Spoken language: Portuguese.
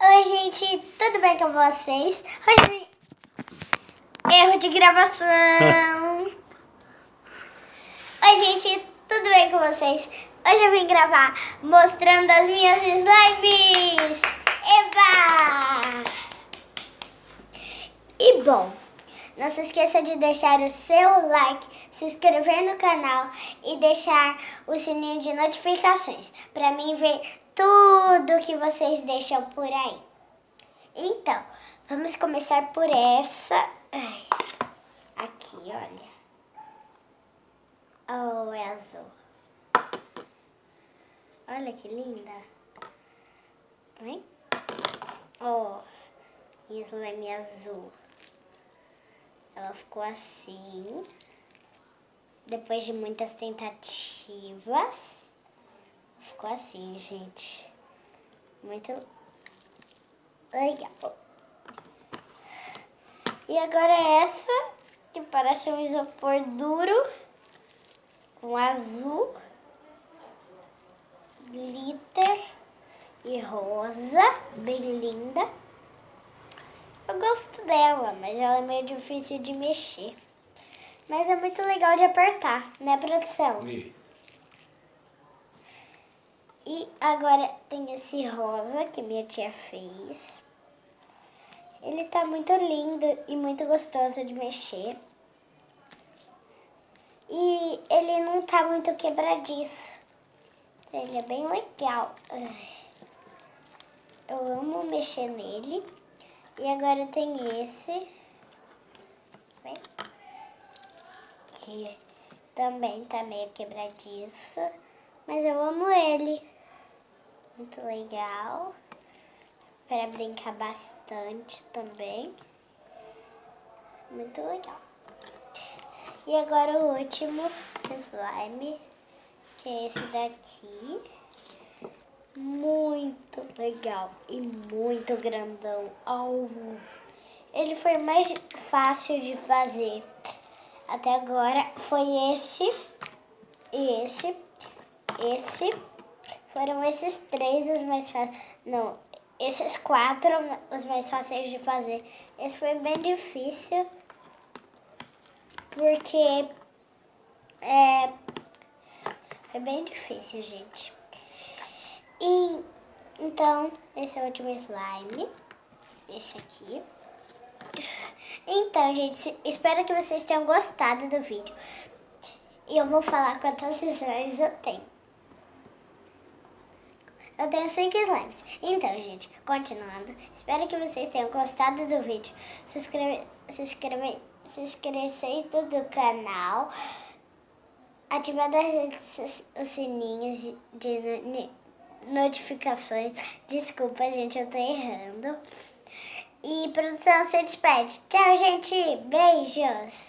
Oi, gente, tudo bem com vocês? Hoje erro de gravação. Oi, gente, tudo bem com vocês? Hoje eu vim gravar mostrando as minhas slimes. Eba! E bom, não se esqueça de deixar o seu like, se inscrever no canal e deixar o sininho de notificações para mim ver tudo que vocês deixam por aí. Então, vamos começar por essa. Ai, aqui, olha. Oh, é azul. Olha que linda. Vem? Oh, minha slime azul. Ela ficou assim. Depois de muitas tentativas. Ficou assim, gente. Muito legal. E agora essa, que parece um isopor duro, com azul, glitter e rosa, bem linda. Eu gosto dela, mas ela é meio difícil de mexer. Mas é muito legal de apertar, né, produção? Isso. E agora tem esse rosa que minha tia fez. Ele tá muito lindo e muito gostoso de mexer. E ele não tá muito quebradiço. Ele é bem legal. Eu amo mexer nele. E agora tem esse. Vem. Que também tá meio quebradiço. Mas eu amo ele. Muito legal. Para brincar bastante também. Muito legal. E agora o último slime, que é esse daqui. Muito legal e muito grandão. Ele foi mais fácil de fazer. Até agora foi esse e esse. Foram esses três os mais fáceis. Não, esses quatro os mais fáceis de fazer. Esse foi bem difícil. Porque foi bem difícil, gente. E então, esse é o último slime. Esse aqui. Então, gente, espero que vocês tenham gostado do vídeo. E eu vou falar quantas slimes eu tenho. Eu tenho 5 slimes. Então, gente, continuando. Espero que vocês tenham gostado do vídeo. Se inscrevendo do canal. Ativando os sininhos de notificações. Desculpa, gente, eu tô errando. E produção, se despede. Tchau, gente. Beijos.